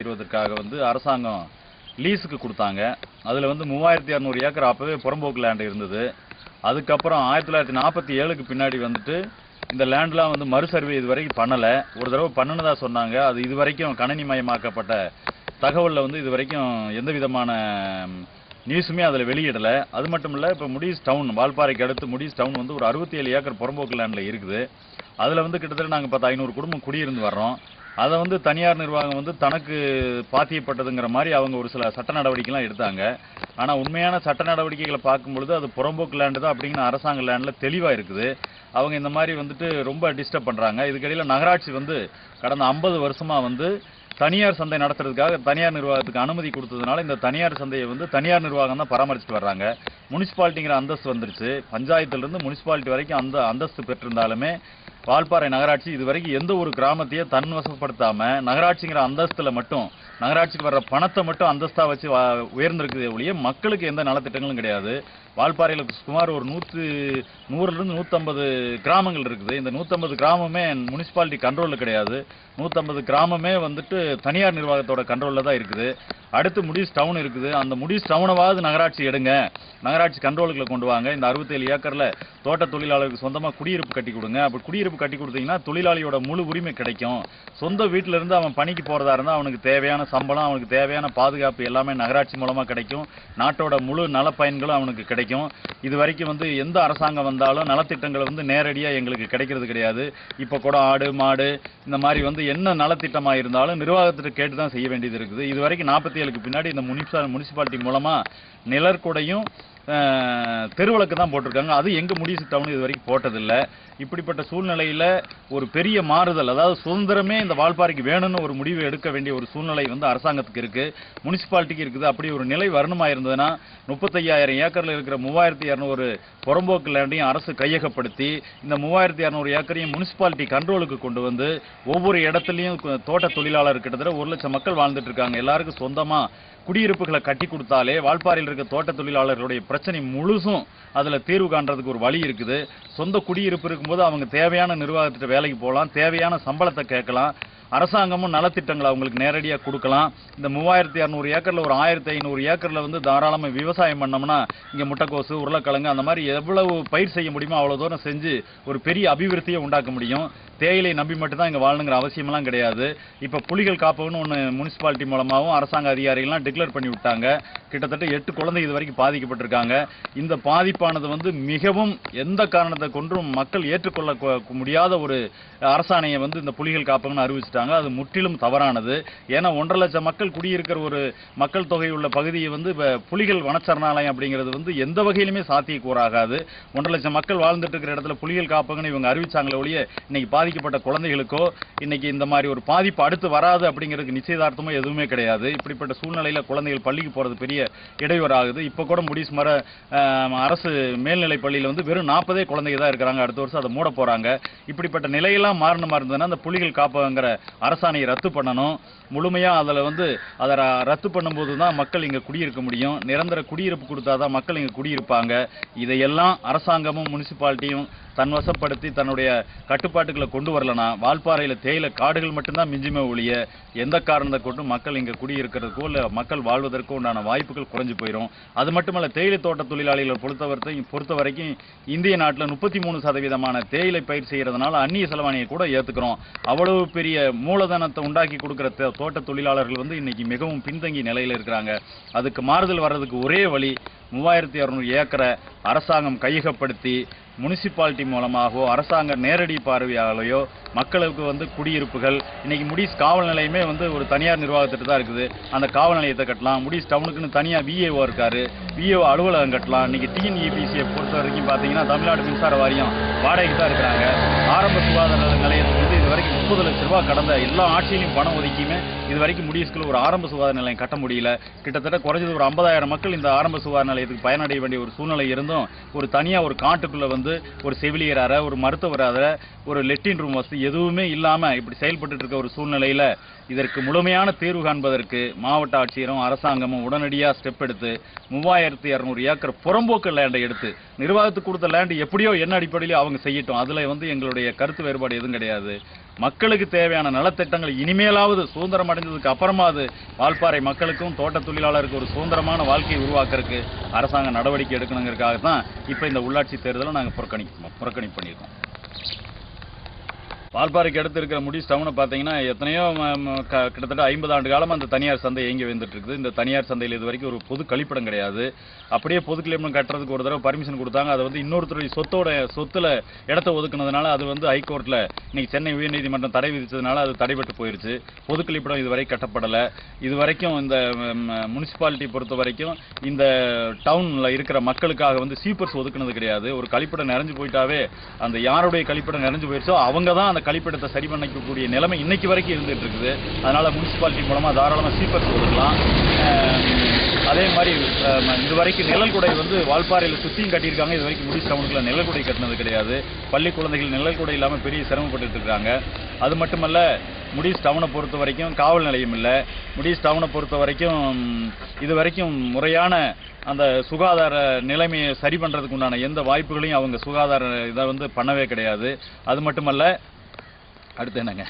செய்வதற்காக அரசாங்கம் லீஸுக்கு கொடுத்தாங்க. அதில் 3600 ஏக்கர் அப்பவே புறம்போக்கு லேண்ட் இருந்தது. அதுக்கப்புறம் 1947க்கு பின்னாடி இந்த லேண்ட்லாம் மறு சர்வே இதுவரைக்கும் பண்ணலை. ஒரு தடவை பண்ணுனதா சொன்னாங்க. அது இதுவரைக்கும் கணினிமயமாக்கப்பட்ட தகவலில் இதுவரைக்கும் எந்த விதமான நியூஸுமே அதில் வெளியிடலை. அது மட்டும் இல்லை, இப்போ முடிஸ் டவுன் வால்பாறைக்கு அடுத்து முடிஸ் டவுன் ஒரு 67 ஏக்கர் புறம்போக்கு லேண்டில் இருக்குது. அதில் கிட்டத்தட்ட நாங்கள் 500 குடும்பம் குடியிருந்து வர்றோம். அதை தனியார் நிர்வாகம் தனக்கு பாத்தியப்பட்டதுங்கிற மாதிரி அவங்க ஒரு சில சட்ட நடவடிக்கைலாம் எடுத்தாங்க. ஆனால் உண்மையான சட்ட நடவடிக்கைகளை பார்க்கும்பொழுது அது புறம்போக்கு லேண்டு தான் அப்படிங்கிற அரசாங்க லேண்டில் தெளிவாக இருக்குது. அவங்க இந்த மாதிரி ரொம்ப டிஸ்டர்ப் பண்ணுறாங்க. இதுக்கிடையில் நகராட்சி கடந்த 50 வருஷமாக தனியார் சந்தை நடத்துறதுக்காக தனியார் நிர்வாகத்துக்கு அனுமதி கொடுத்ததுனால இந்த தனியார் சந்தையை தனியார் நிர்வாகம் தான் பராமரிச்சுட்டு வர்றாங்க. முனிசிபாலிட்டிங்கிற அந்தஸ்து வந்துருச்சு. பஞ்சாயத்துலேருந்து முனிசிபாலிட்டி வரைக்கும் அந்த அந்தஸ்து பெற்றிருந்தாலுமே வால்பாறை நகராட்சி இதுவரைக்கும் எந்த ஒரு கிராமத்தையும் தன்வசப்படுத்தாம நகராட்சிங்கிற அந்தஸ்துல மட்டும் நகராட்சிக்கு வர்ற பணத்தை மட்டும் அந்தஸ்தா வச்சு உயர்ந்திருக்குதே ஒழிய மக்களுக்கு எந்த நலத்திட்டங்களும் கிடையாது. வால்பாறையில் சுமார் ஒரு 100லிருந்து 150 கிராமங்கள் இருக்குது. இந்த 150 கிராமமே முனிசிபாலிட்டி கண்ட்ரோலில் கிடையாது. 150 கிராமமே தனியார் நிர்வாகத்தோட கண்ட்ரோலில் தான் இருக்குது. அடுத்து முடிஸ் டவுன் இருக்குது. அந்த முடிஸ் டவுனவாவது நகராட்சி எடுங்க, நகராட்சி கண்ட்ரோலுக்குள்ள கொண்டு வாங்க. இந்த 67 ஏக்கரில் தோட்ட தொழிலாளருக்கு சொந்தமாக குடியிருப்பு கட்டி கொடுங்க. அப்படி குடியிருப்பு கட்டி கொடுத்தீங்கன்னா தொழிலாளியோட முழு உரிமை கிடைக்கும். சொந்த வீட்டில இருந்து அவன் பணிக்கு போறதா இருந்தால் அவனுக்கு தேவையான சம்பளம், அவனுக்கு தேவையான பாதுகாப்பு எல்லாமே நகராட்சி மூலமாக கிடைக்கும். நாட்டோட முழு நல பயன்களும் அவனுக்கு கிடைக்கும். இது வரைக்கும் எந்த அரசாங்கம் வந்தாலும் நலத்திட்டங்கள் நேரடியாக எங்களுக்கு கிடைக்கிறது கிடையாது. இப்போ கூட ஆடு மாடு இந்த மாதிரி என்ன நலத்திட்டமாக இருந்தாலும் நிர்வாகத்திட்ட கேட்டு தான் செய்ய வேண்டியது இருக்குது. இது வரைக்கும் 47க்கு பின்னாடி இந்த முனிசிபாலிட்டி மூலமாக நிழற்குடையும் தெருவிளக்கு தான் போட்டிருக்காங்க. அது எங்க முடிஸ் டவுன் இது வரைக்கும் போட்டதில்லை. இப்படிப்பட்ட சூழ்நிலையில் ஒரு பெரிய மாறுதல், அதாவது சுதந்திரமே இந்த வால்பாறைக்கு வேணும்னு ஒரு முடிவு எடுக்க வேண்டிய ஒரு சூழ்நிலை அரசாங்கத்துக்கு இருக்கு, முனிசிபாலிட்டிக்கு இருக்குது. அப்படி ஒரு நிலை வரணுமா இருந்ததுன்னா 35,000 ஏக்கர்ல இருக்கிற 3200 புறம்போக்கு லேண்டையும் அரசு கையகப்படுத்தி இந்த 3200 ஏக்கரையும் முனிசிபாலிட்டி கண்ட்ரோலுக்கு கொண்டு ஒவ்வொரு இடத்துலையும் தோட்ட தொழிலாளர் கிட்டத்தட்ட 1 லட்சம் மக்கள் வாழ்ந்துட்டு இருக்காங்க. எல்லாருக்கும் சொந்தமா குடியிருப்புகளை கட்டி கொடுத்தாலே வால்பாறையில் இருக்க தோட்ட தொழிலாளர்களுடைய பிரச்சனை முழுசும் அதுல தீர்வு காண்றதுக்கு ஒரு வழி இருக்குது. சொந்த குடியிருப்பு இருக்கும்போது அவங்க தேவையான நிர்வாகத்திட்ட வேலைக்கு போகலாம், தேவையான சம்பளத்தை கேட்கலாம். அரசாங்கமும் நலத்திட்டங்களை அவங்களுக்கு நேரடியாக கொடுக்கலாம். இந்த 3600 ஏக்கரில் ஒரு 1500 ஏக்கரில் தாராளமாக விவசாயம் பண்ணோம்னா இங்கே முட்டைக்கோசு, உருளைக்கிழங்கு அந்த மாதிரி எவ்வளவு பயிர் செய்ய முடியுமோ அவ்வளோ தூரம் செஞ்சு ஒரு பெரிய அபிவிருத்தியை உண்டாக்க முடியும். தேயிலை நம்பி மட்டும்தான் இங்கே வாழணுங்கிற அவசியமெல்லாம் கிடையாது. இப்போ புலிகள் காப்பகம்னு ஒன்று முனிசிபாலிட்டி மூலமாகவும் அரசாங்க அதிகாரிகள்லாம் டிக்ளேர் பண்ணி விட்டாங்க. கிட்டத்தட்ட 8 குழந்தை இது வரைக்கும் பாதிக்கப்பட்டிருக்காங்க. இந்த பாதிப்பானது மிகவும் எந்த காரணத்தை கொண்டும் மக்கள் ஏற்றுக்கொள்ள முடியாத ஒரு அரசாணையை இந்த புலிகள் காப்பகம்னு அறிவிச்சிட்டாங்க. அது முற்றிலும் தவறானது. ஏன்னா 1.5 லட்சம் மக்கள் குடியிருக்கிற ஒரு மக்கள் தொகை உள்ள பகுதியை புலிகள் வனச்சரணாலயம் அப்படிங்கிறது எந்த வகையிலுமே சாத்தியக்கூறாகாது. 1.5 லட்சம் மக்கள் வாழ்ந்துட்டு இருக்கிற இடத்துல புலிகள் காப்பகம்னு இவங்க அறிவிச்சாங்களே ஒழிய இன்னைக்கு பாதிக்கப்பட்ட குழந்தைகளுக்கோ இன்னைக்கு இந்த மாதிரி ஒரு பாதிப்பு அடுத்து வராது அப்படிங்கிறதுக்கு நிச்சயதார்த்தமோ எதுவுமே கிடையாது. இப்படிப்பட்ட சூழ்நிலையில குழந்தைகள் பள்ளிக்கு போறது பெரிய இடையூறாகுது. இப்ப கூட முடிஸ் அரசு மேல்நிலை பள்ளியில வெறும் 40 குழந்தைங்க தான் இருக்கிறாங்க. அடுத்த வருஷம் அதை மூட போறாங்க. இப்படிப்பட்ட நிலையெல்லாம் மாறணுமா இருந்ததுன்னா அந்த புலிகள் காப்பகங்கிற அரசாணையை ரத்து பண்ணணும். முழுமையா அதை ரத்து பண்ணும்போது தான் மக்கள் இங்க குடியிருக்க முடியும். நிரந்தர குடியிருப்பு கொடுத்தாதான் மக்கள் இங்க குடியிருப்பாங்க. இதையெல்லாம் அரசாங்கமும் முனிசிபாலிட்டியும் தன்வசப்படுத்தி தன்னுடைய கட்டுப்பாட்டுகளை கொண்டு வரலனா வால்பாறையில தேயிலை காடுகள் மட்டும்தான் மிஞ்சுமே ஒழிய எந்த காரணத்தை கொண்டு மக்கள் இங்க குடியிருக்கிறதுக்கோ இல்ல மக்கள் வாழ்வதற்கோ உண்டான வாய்ப்புகள் குறைஞ்சு போயிடும். அது மட்டுமல்ல, தேயிலை தோட்ட தொழிலாளிகளை பொறுத்த வரைக்கும் இந்திய நாட்டில் 33% தேயிலை பயிர் செய்யறதுனால அந்நிய செலவாணியை கூட ஏத்துக்கிறோம். அவ்வளவு பெரிய மூலதனத்தை உண்டாக்கி கொடுக்கிற தோட்ட தொழிலாளர்கள் இன்னைக்கு மிகவும் பின்தங்கிய நிலையில இருக்கிறாங்க. அதுக்கு மாறுதல் வர்றதுக்கு ஒரே வழி 3600 ஏக்கரை அரசாங்கம் கையகப்படுத்தி முனிசிபாலிட்டி மூலமாகவோ அரசாங்க நேரடி பார்வையாலேயோ மக்களுக்கு குடியிருப்புகள் இன்னைக்கு முடிஸ் காவல் நிலையமே ஒரு தனியார் நிர்வாகத்திட்டு தான் இருக்குது. அந்த காவல் நிலையத்தை கட்டலாம். முடிஸ் டவுனுக்குன்னு தனியாக விஏஓ இருக்காரு, விஏஓ அலுவலகம் கட்டலாம். இன்னைக்கு டிஎன்இபிசியை பொறுத்த வரைக்கும் பார்த்தீங்கன்னா தமிழ்நாடு மின்சார வாரியம் வாடகைக்கு தான் இருக்கிறாங்க. ஆரம்ப சுகாதார நிலையத்துக்கு இது வரைக்கும் 30 லட்சம் ரூபாய் கடந்த எல்லா ஆட்சியிலையும் பணம் ஒதுக்கியுமே இது வரைக்கும் முடிஸ்க்குள்ள ஒரு ஆரம்ப சுகாதார நிலையம் கட்ட முடியல. கிட்டத்தட்ட குறைஞ்சது ஒரு 50,000 மக்கள் இந்த ஆரம்ப சுகாதார நிலையத்துக்கு பயனடைய வேண்டிய ஒரு சூழ்நிலை இருந்தும் ஒரு தனியாக ஒரு காட்டுக்குள்ள ஒரு செவிலியர் அறை, ஒரு மருத்துவர் அறை, ஒரு லெட்டின் ரூம் வசதி எதுவுமே இல்லாம இப்படி செயல்பட்டு இருக்க ஒரு சூழ்நிலையில இதற்கு முழுமையான தீர்வு காண்பதற்கு மாவட்ட ஆட்சியரும் அரசாங்கமும் உடனடியாக ஸ்டெப் எடுத்து 3200 ஏக்கர் புறம்போக்கு லேண்டை எடுத்து நிர்வாகத்துக்கு கொடுத்த லேண்ட் எப்படியோ என்ன அடிப்படையிலோ அவங்க செய்யட்டும். அதில் எங்களுடைய கருத்து வேறுபாடு எதுவும் கிடையாது. மக்களுக்கு தேவையான நலத்திட்டங்கள் இனிமேலாவது சுதந்திரம் அடைந்ததுக்கு அப்புறமாவது வால்பாறை மக்களுக்கும் தோட்ட தொழிலாளருக்கு ஒரு சுதந்திரமான வாழ்க்கையை உருவாக்குறதுக்கு அரசாங்கம் நடவடிக்கை எடுக்கணுங்கிறதுக்காக தான் இப்போ இந்த உள்ளாட்சி தேர்தலை நாங்கள் புறக்கணிப்பு பண்ணியிருக்கோம். வால்பாறைக்கு அடுத்து இருக்கிற முடிஸ் டவுனை பார்த்தீங்கன்னா எத்தனையோ கிட்டத்தட்ட 50 ஆண்டு காலமாக அந்த தனியார் சந்தை இயங்கி வந்துட்டு இருக்குது. இந்த தனியார் சந்தையில் இது வரைக்கும் ஒரு பொது கழிப்பிடம் கிடையாது. அப்படியே பொது கழிப்பிடம் கட்டுறதுக்கு ஒரு தடவை பர்மிஷன் கொடுத்தாங்க. அதை இன்னொருத்தருடைய சொத்துல இடத்த ஒதுக்குனதுனால அது ஹைகோர்ட்டில் இன்னைக்கு சென்னை உயர்நீதிமன்றம் தடை விதிச்சதுனால அது தடைபட்டு போயிருச்சு. பொது கழிப்பிடம் இதுவரை கட்டப்படலை. இது வரைக்கும் இந்த முனிசிபாலிட்டி பொறுத்த வரைக்கும் இந்த டவுனில் இருக்கிற மக்களுக்காக சீப்பர்ஸ் ஒதுக்குனது கிடையாது. ஒரு கழிப்பிடம் நிறைஞ்சு போயிட்டாவே அந்த யாருடைய கழிப்பிடம் நிறைஞ்சு போயிடுச்சோ அவங்க தான் கழிப்பிடத்தை சரி பண்ணிக்கக்கூடிய நிலைமை இன்னைக்கு வரைக்கும் இருந்துட்டு இருக்குது. அதனால முனிசிபாலிட்டி மூலமா தாராளமா சீப்பர்ஸ் ஒதுக்கலாம். அதே மாதிரி இதுவரைக்கும் நிழல் குடை வால்பாறையில் சுத்தியும் கட்டியிருக்காங்க. இது வரைக்கும் முடிஸ் டவுனுக்குள்ள நிழல் குடை கட்டினது கிடையாது. பள்ளி குழந்தைகள் நிழல் குடை இல்லாமல் பெரிய சிரமப்பட்டு இருக்காங்க. அது மட்டுமல்ல, முடிஸ் டவுனை பொறுத்த வரைக்கும் காவல் நிலையம் இல்லை. முடிஸ் டவுனை பொறுத்த வரைக்கும் இது வரைக்கும் முறையான அந்த சுகாதார நிலைமையை சரி பண்றதுக்கு உண்டான எந்த வாய்ப்புகளையும் அவங்க சுகாதார இதை பண்ணவே கிடையாது. அது மட்டுமல்ல, அடுத்து என்னங்க